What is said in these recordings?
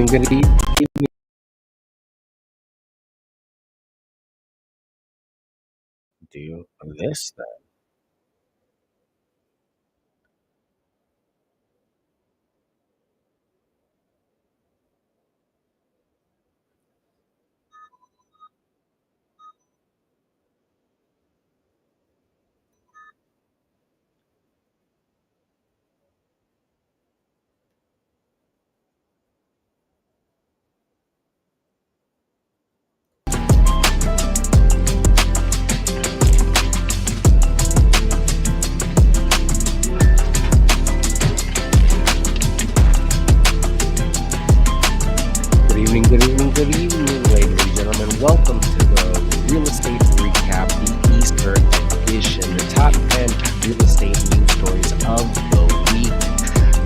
good evening. Do this then. Good evening, good evening, good evening, ladies and gentlemen. Welcome to the Real Estate Recap, the Easter edition, the top 10 real estate news stories of the week.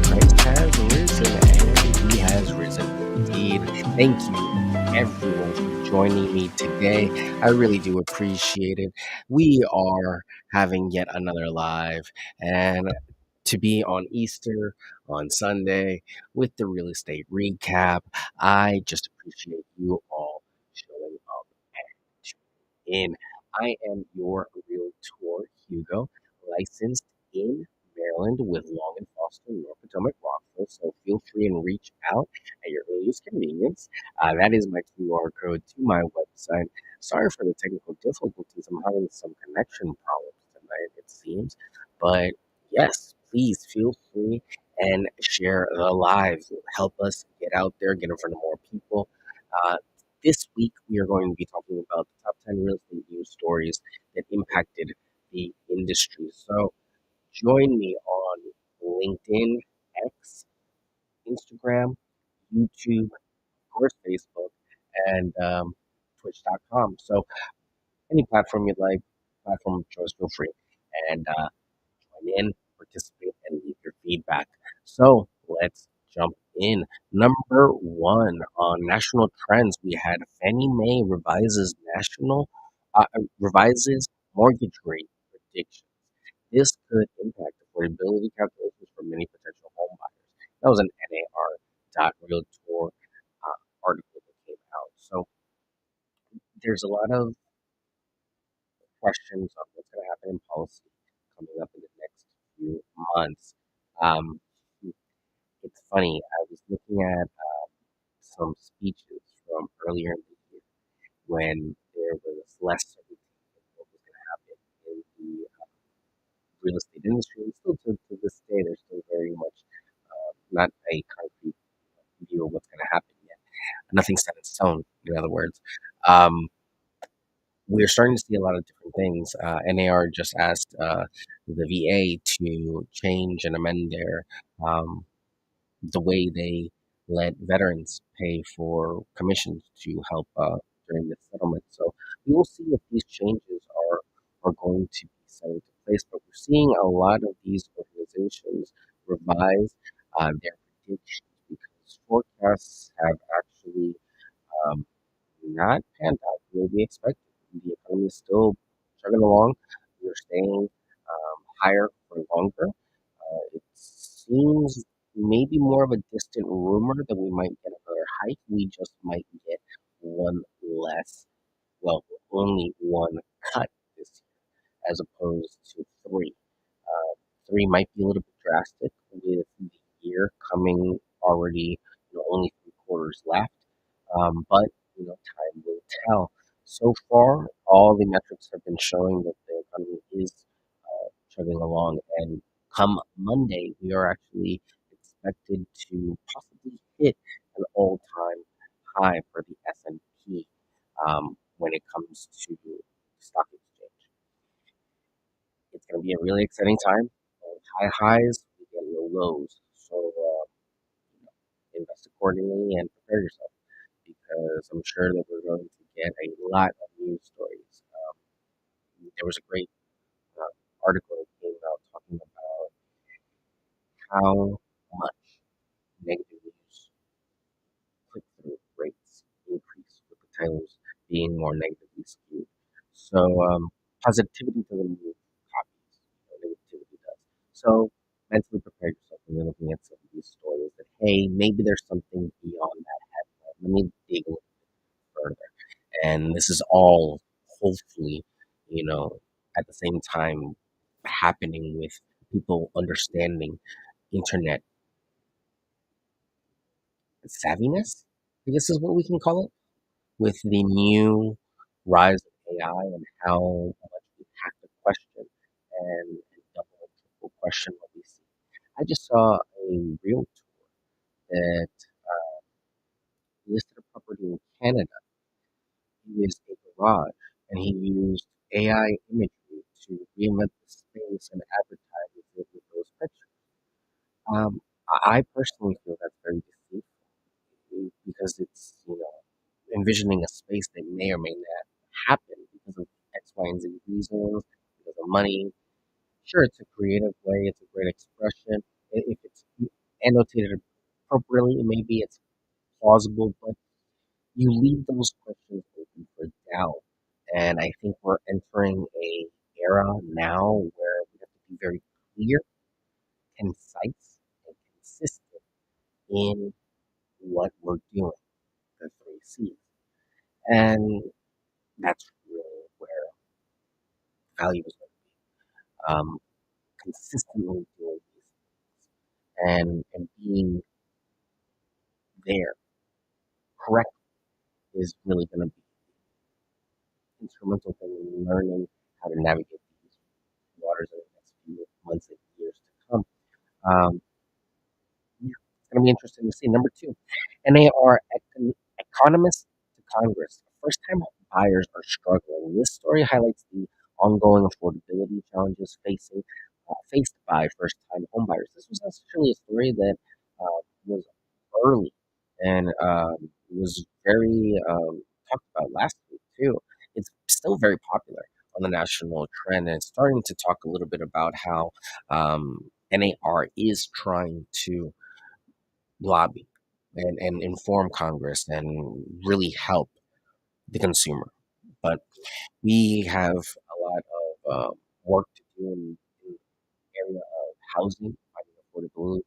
Price has risen and he has risen indeed. Thank you, everyone, for joining me today. I really do appreciate it. We are having yet another live, and to be on Easter on Sunday with the real estate recap. I just appreciate you all showing up and tuning in. I am your realtor, Hugo, licensed in Maryland with Long and Foster, North Potomac, Rockville. So feel free and reach out at your earliest convenience. That is my QR code to my website. Sorry for the technical difficulties. I'm having some connection problems tonight, it seems. But yes, please feel free and share the live. Help us get out there, get in front of more people. Uh, this week, we are going to be talking about the top 10 real estate news stories that impacted the industry. So join me on LinkedIn, X, Instagram, YouTube, of course, Facebook, and Twitch.com. So any platform you'd like, platform of choice, feel free. And join in, participate, and leave your feedback. So let's jump in. Number one on national trends, we had Fannie Mae revises mortgage rate predictions. This could impact affordability calculations for many potential home buyers. That was an NAR.realtor article that came out. So there's a lot of questions on what's going to happen in policy coming up in the next few months. Um, it's funny. I was looking at some speeches from earlier in the year when there was less certainty of what was going to happen in the real estate industry. And still to this day, there's still very much not a concrete view of what's going to happen yet. Nothing's set in stone, in other words. Um, we're starting to see a lot of different things. NAR just asked the VA to change and amend their the way they let veterans pay for commissions to help during the settlement. So we will see if these changes are going to be set into place. But we're seeing a lot of these organizations revise their predictions because forecasts have actually um, not panned out the way we expected. The economy is still chugging along. We're staying higher for longer. It seems maybe more of a distant rumor that we might get another hike. We just might get one less, well, only one cut this year as opposed to three. Three might be a little bit drastic with the year coming already, only 3 quarters left. But time will tell. So far, all the metrics have been showing that the economy is chugging along, and come Monday, we are actually expected to possibly hit an all-time high for the S&P when it comes to stock exchange. It's going to be a really exciting time. High highs, we get low lows. So invest accordingly and prepare yourself because I'm sure that we're going to get a lot of news stories. There was a great article that came out talking about how much negative news click-through rates increase with the titles being more negatively skewed. So positivity doesn't move copies, negativity does. So mentally prepare yourself when you're looking at some of these stories that hey, maybe there's something beyond that let me dig a little further. And this is all hopefully, you know, at the same time happening with people understanding internet savviness, I guess is what we can call it, with the new rise of AI and how much we have to question and double and triple question what we see. I just saw a realtor that listed a property in Canada. He used a garage and he used AI imagery to reinvent the space and advertise it with those pictures. I personally feel that's very deceitful because it's, envisioning a space that may or may not happen because of X, Y, and Z reasons, because of money. Sure, it's a creative way, it's a great expression. If it's annotated appropriately, maybe it's plausible, but you leave those questions open for doubt. And I think we're entering a era now where we have to be very clear, concise, and consistent in what we're doing, the three C's. And that's really where value is going to be. Consistently doing these things and being there correct is really going to be instrumental in learning how to navigate these waters in the next few months and years to come. Um, yeah, it's going to be interesting to see. Number two, NAR economists to Congress. First time buyers are struggling. This story highlights the ongoing affordability challenges faced by first time homebuyers. This was actually a story that was early and was very talked about last week, too. It's still very popular on the national trend, and it's starting to talk a little bit about how NAR is trying to lobby and inform Congress and really help the consumer. But we have a lot of work to do in the area of housing, finding affordable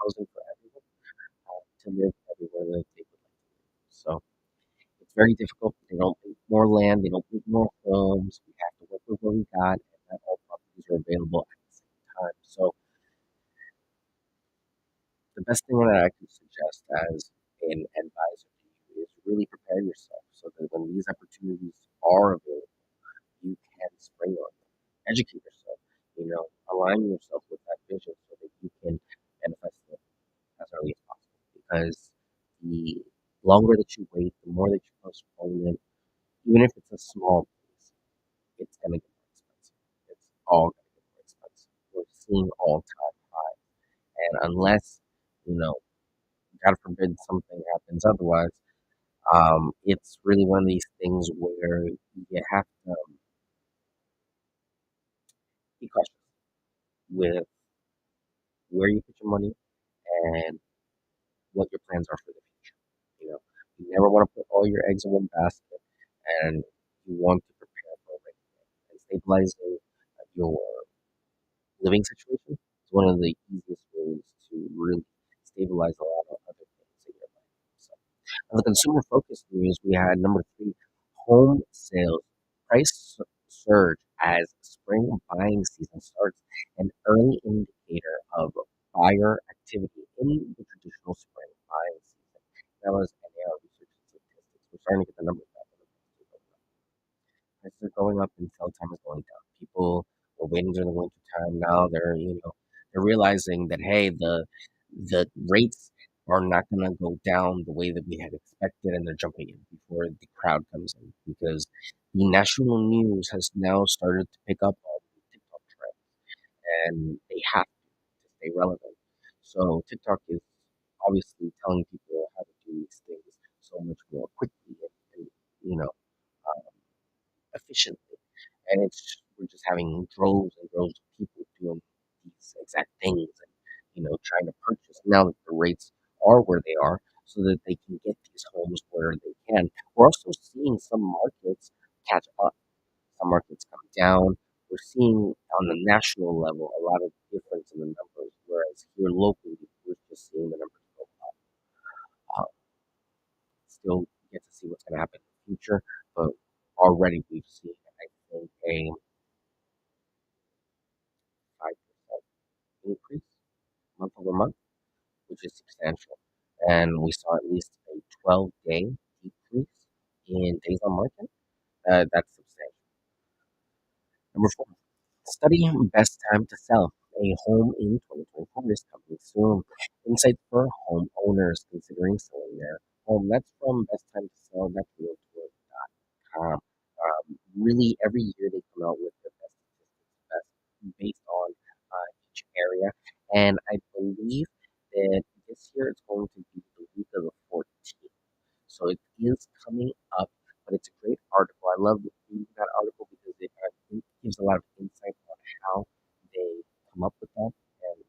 housing for everyone to live everywhere that they would like to live. So it's very difficult. They don't need more land. They don't need more homes. We have to work with what we got, and not all properties are available at the same time. So the best thing that I could suggest as an advisor to you is really prepare yourself so that when these opportunities are available, you can spring on them. Educate yourself, align yourself with that vision so that you can manifest it as early as possible. Because the longer that you wait, the more that you postpone it, even if it's a small piece, it's going to get more expensive. It's all going to get more expensive. We're seeing all time high. And unless, you know, God forbid something happens otherwise, it's really one of these things where you have to be cautious with where you put your money and what your plans are for the future. You never want to put all your eggs in one basket, and you want to prepare for a rainy day. And stabilizing your living situation is one of the easiest ways to really stabilize a lot of other things in your life. So, on the consumer focused news, we had number three, home sales surge as spring buying season starts, an early indicator of buyer activity in the traditional spring buying season. That was NAR Research and Statistics. We're starting to get the numbers back. Prices are going up and sell time is going down. People were waiting during the winter time. Now they're realizing that hey, the rates are not going to go down the way that we had expected, and they're jumping in before the crowd comes in because the national news has now started to pick up on the TikTok trend, and they have to stay relevant. So TikTok is obviously telling people how to do these things so much more quickly and um, efficiently. And we're just having droves and droves of people doing these exact things and, trying to purchase now that the rates are where they are so that they can get these homes where they can. We're also seeing some markets catch up, some markets come down. We're seeing on the national level a lot of difference in the numbers, whereas here locally, we're just seeing the numbers go up. still get to see what's going to happen in the future, but already we've seen, I think, a 5% increase month over month, which is substantial. And we saw at least a 12-day decrease in days on market. That's substantial. Number four, study best time to sell a home in 2024 is coming soon. Insights for homeowners considering selling their home. That's from Best Time to Sell. That's realtor.com. Really, every year they come out with the best statistics, best based on each area. And I believe that this year it's going to be the week of the 14th. So it is coming up, but it's a great article. I love reading that article because it gives a lot of insight on how they come up with that. And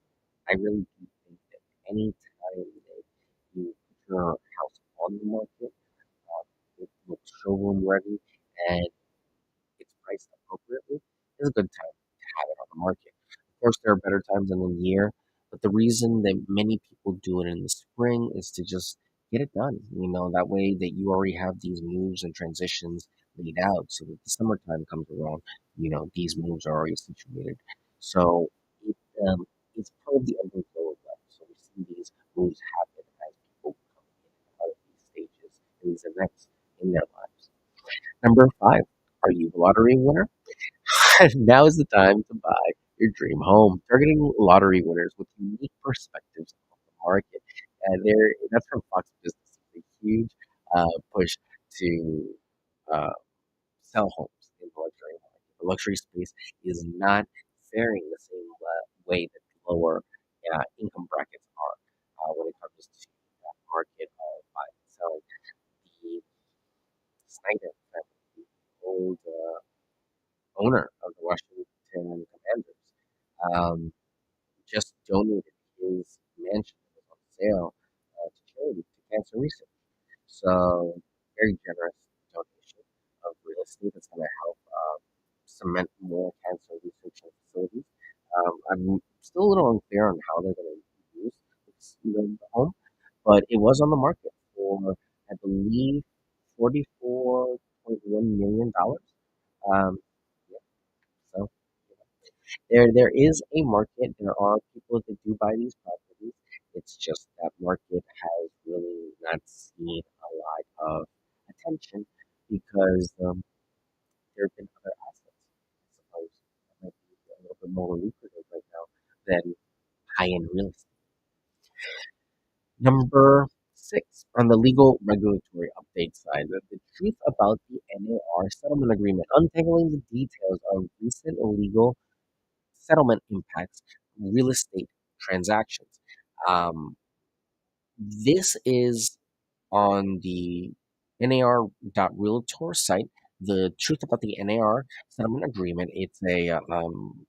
I really do think that any time that you put your house on the market, um, it looks showroom ready and it's priced appropriately, it's a good time to have it on the market. Of course, there are better times in the year, but the reason that many people do it in the spring is to just get it done. That way that you already have these moves and transitions laid out so that the summertime comes around, these moves are already situated. So it, um, it's part of the ebb and flow of life. So we see these moves happen as people come in and out of these stages and these events in their lives. Number five, are you a lottery winner? Now is the time to buy your dream home. Targeting lottery winners with unique perspectives on the market. And that's from Fox Business. It's a huge push to uh, sell homes in the luxury market. The luxury space is not faring the same way that the lower income brackets are when it comes to that market of buying and selling. The Snyder family, the old owner of the Washington Commanders, um, just donated his mansion that was on sale to charity, to cancer research. So, very generous donation of real estate that's going to help cement more cancer research facilities. I'm still a little unclear on how they're going to use the home, but it was on the market for, I believe, $44.1 million. Yeah, so there is a market. There are people that do buy these properties. It's just that market has really not seen a lot of attention because there have been other assets, I suppose, that might be a little bit more lucrative right now than high-end real estate. Number six, on the legal regulatory update side, the truth about the NAR settlement agreement, untangling the details of recent illegal settlement impacts real estate transactions. Um, this is on the NAR.realtor site. The truth about the NAR settlement agreement. It's a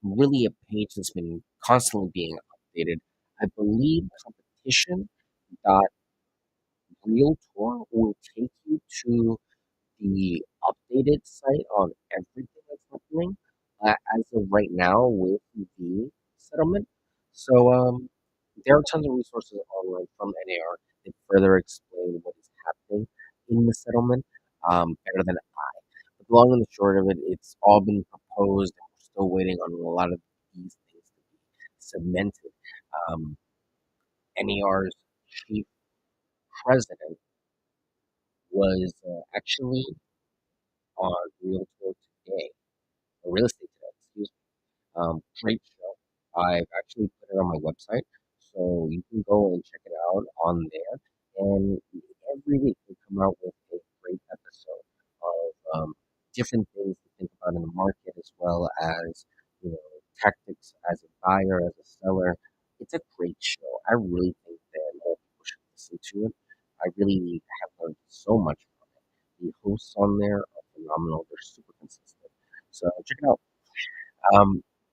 really a page that's been constantly being updated. I believe competition.realtor will take you to the updated site on everything that's happening as of right now with the settlement. So there are tons of resources online from NAR that further explain what is happening in the settlement better than I. But the long and the short of it, it's all been proposed, and we're still waiting on a lot of these things to be cemented. Um, NAR's chief president was actually on Realtor Today, or Real Estate Today, excuse me. Great show. I've actually put it on my website, so you can go and check it out on there. And every week we come out with a great episode of different things to think about in the market, as well as tactics as a buyer, as a seller. It's a great show. I really think that more people should listen to it. I really have learned so much from it. The hosts on there are phenomenal. They're super consistent. So check it out.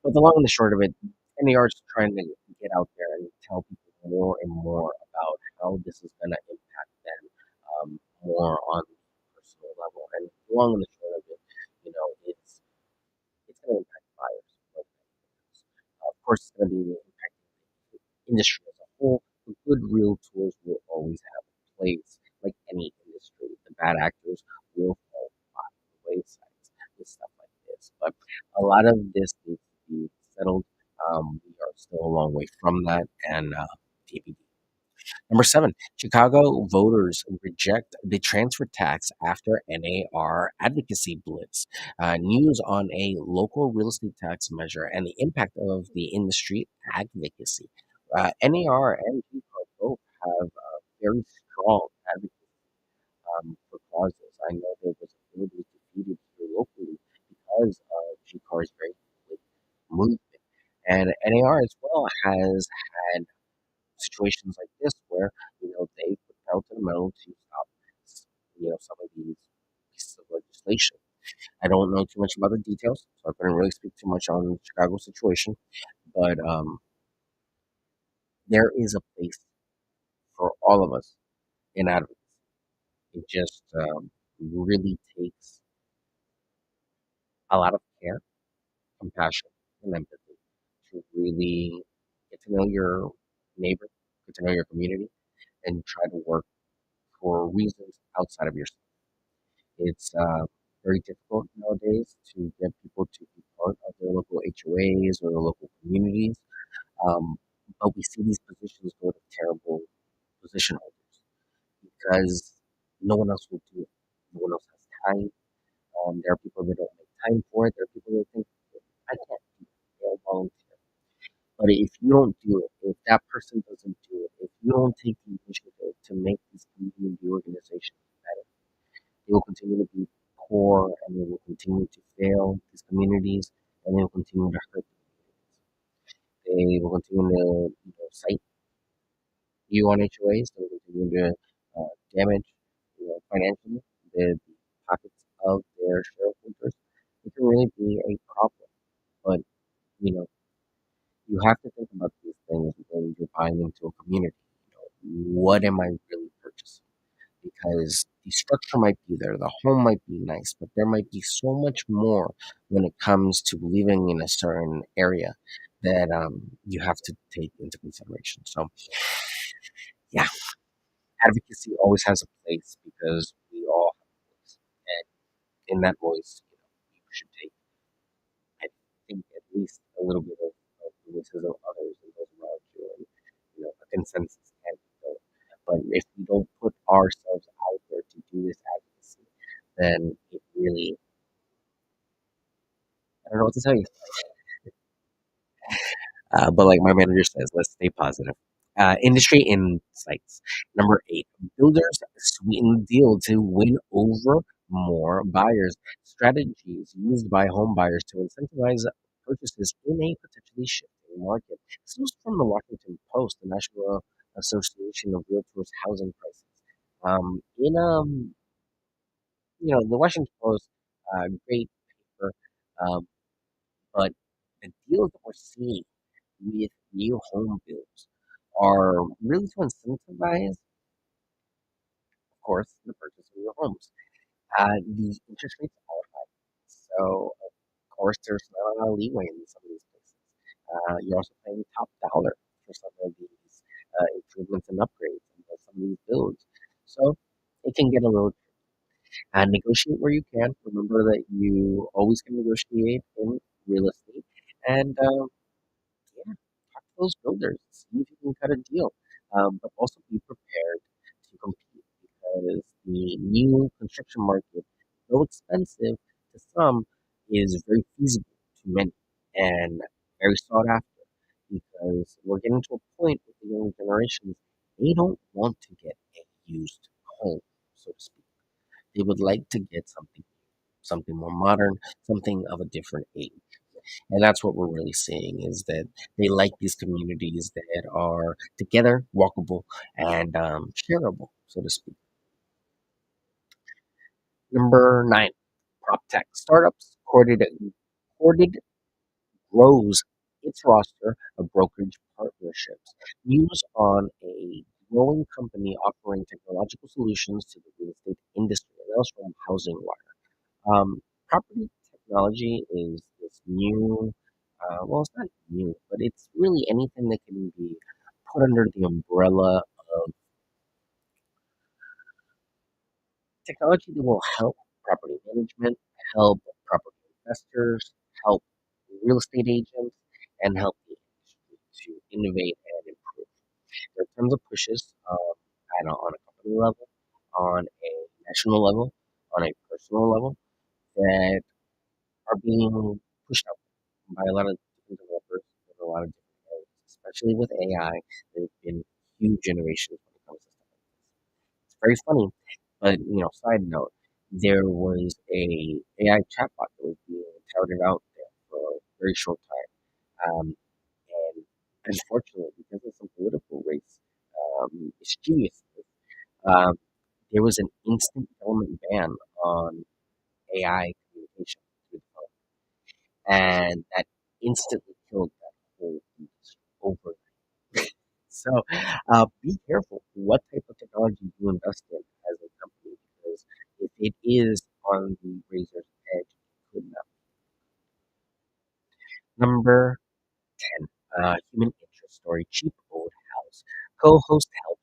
But the long and the short of it, NAR is trying to get out there and tell people more and more about how this is going to impact them more on the personal level. And the long and the short of it, it's going to impact buyers more than anything else. Of course, it's going to be impacting the industry as a whole. But good realtors will always have a place, like any industry. bad actors will fall by the wayside with stuff like this. But a lot of this needs to be settled. We are still a long way from that, and TBD. Number seven, Chicago voters reject the transfer tax after NAR advocacy blitz. News on a local real estate tax measure and the impact of the industry advocacy. NAR and GCAR both have very strong advocacy for causes. I know there was a bill that was defeated here locally because GCAR's very public movement. And NAR as well has had situations like this where they put pedal to the metal to stop some of these pieces of legislation. I don't know too much about the details, so I couldn't really speak too much on the Chicago situation. But there is a place for all of us in advocacy. It just really takes a lot of care, compassion, and empathy to really get to know your neighbor, get to know your community, and try to work for reasons outside of yourself. It's very difficult nowadays to get people to be part of their local HOAs or their local communities. Um, but we see these positions go to terrible position holders because no one else will do it. No one else has time. There are people that don't make time for it. There are people that think, I can't do it. They'll volunteer. But if you don't do it, if that person doesn't do it, if you don't take the initiative to make these community organizations better, they will continue to be poor and they will continue to fail these communities and they will continue to hurt the communities. They will continue to cite you on HOAs. They will continue to damage financially the pockets of their shareholders. It can really be a problem. But you know, you have to think about these things when you're buying into a community. What am I really purchasing? Because the structure might be there, the home might be nice, but there might be so much more when it comes to living in a certain area that you have to take into consideration. So, yeah, advocacy always has a place because we all have a place, and in that voice, you should take, I think, at least a little bit of the voices of others and those around you, and a consensus can be built. But if we don't put ourselves out there to do this advocacy, then it really, I don't know what to tell you. But like my manager says, let's stay positive. Industry insights. Number eight, builders sweeten the deal to win over more buyers. Strategies used by home buyers to incentivize purchases in a potentially shifting market. This was from the Washington Post, the National Association of Realtors Housing Prices. The Washington Post, great paper, um, but the deals that we're seeing with new home builds are really to incentivize, of course, the purchase of your homes. The interest rates are high, so of course there's not a lot of leeway in some of these places. You're also paying top dollar for some of these improvements and upgrades and some of these builds, so it can get a little. Negotiate where you can. Remember that you always can negotiate in real estate, and yeah, talk to those builders, see if you can cut a deal. But also be prepared to compete because the new construction market, though expensive to some, is very feasible to many and very sought after because we're getting to a point with the younger generations, they don't want to get a used home, so to speak. They would like to get something more modern, something of a different age. And that's what we're really seeing is that they like these communities that are together, walkable, and shareable, so to speak. Number nine, prop tech startups. Corded grows its roster of brokerage partnerships. News on a growing company offering technological solutions to the real estate industry. And that was from Housing Wire. Property technology is this new, well, it's not new, but it's really anything that can be put under the umbrella of Technology that will help property management, help property investors, help real estate agents, and help the industry to innovate and improve. There are tons of pushes on a company level, on a national level, on a personal level that are being pushed out by a lot of different developers in a lot of different areas, especially with AI. There's been huge innovations when it comes to stuff like this. It's very funny, but side note, there was a AI chatbot that was being touted out there for a very short time, and unfortunately, because of some political race mischievousness, um, there was an instant government ban on AI communication through the phone, and that instantly killed that whole industry overnight. So be careful what type of technology you invest in as a company, because if it is on the razor's edge, it could not. Number 10, human interest story, cheap old house. Co-host helps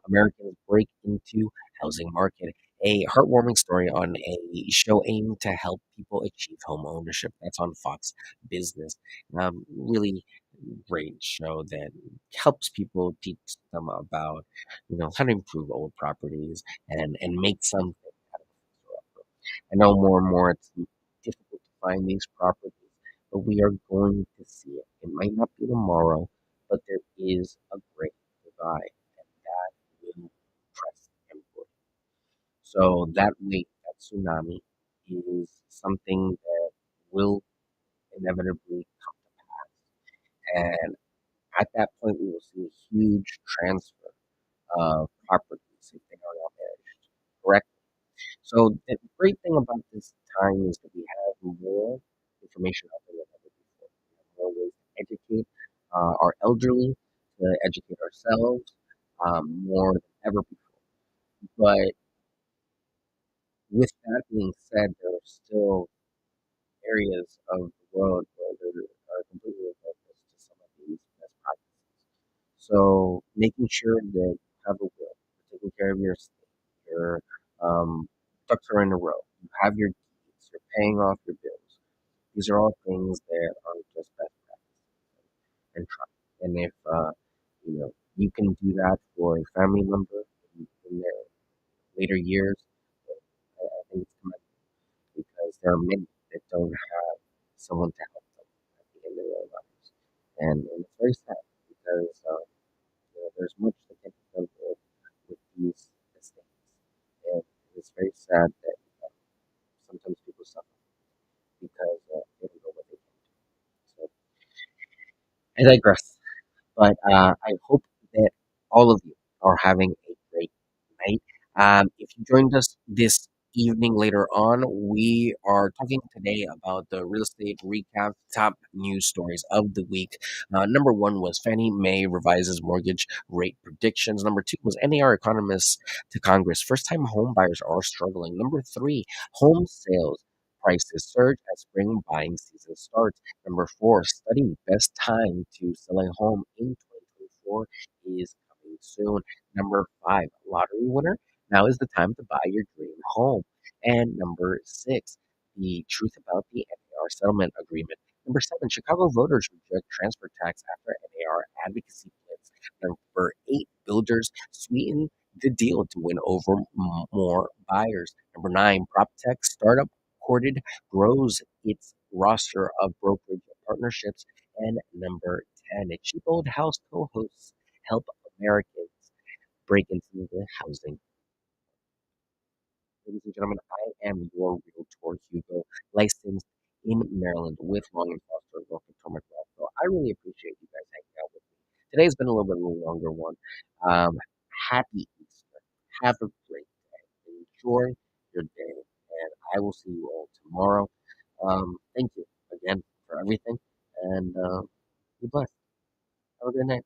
Americans break into housing market. A heartwarming story on a show aimed to help people achieve home ownership. That's on Fox Business. Really great show that helps people teach them about, how to improve old properties and make something out of it. I know more and more it's difficult to find these properties, but we are going to see it. It might not be tomorrow, but there is a great divide, and that will press import. So that wave, that tsunami, is something that will inevitably come to pass. And at that point, we will see a huge transfer of properties if they are not managed correctly. So the great thing about this time is that we have more information out there than ever before. We have more ways to educate our elderly, to educate ourselves, more than ever before. But with that being said, there are still areas of the world where there are completely averse to some of these best practices. So making sure that you have a will, you're taking care of your estate, your ducks are in a row, you have your deeds, you're paying off your bills. These are all things that are just best practices and try. And if you can do that for a family member in their later years, I think it's commendable, because there are many that don't have someone to help them at the end of their lives, and it's very sad because there's much that can be done with these estates, and it's very sad that sometimes people suffer because they don't know what they can do. So I digress. But I hope that all of you are having a great night. If you joined us this evening later on, we are talking today about the real estate recap top news stories of the week. Number one was Fannie Mae revises mortgage rate predictions. Number two was NAR economists to Congress. First time home buyers are struggling. Number three, home sales prices surge as spring buying season starts. Number four, study best time to sell a home in 2024 is coming soon. Number five, lottery winner. Now is the time to buy your dream home. And number six, the truth about the NAR settlement agreement. Number seven, Chicago voters reject transfer tax after NAR advocacy blitz. Number eight, builders sweeten the deal to win over more buyers. Number nine, prop tech startup courted grows its roster of brokerage partnerships. And number 10, a cheap old house co-hosts help Americans break into the housing. Ladies and gentlemen, I am your realtor, Hugo, licensed in Maryland with Long and Foster, North Potomac Law. So I really appreciate you guys hanging out with me. Today's been a little bit of a longer one. Um, Happy Easter. Have a great day. Enjoy your day. And I will see you all tomorrow. Thank you again for everything. And be blessed. Have a good night.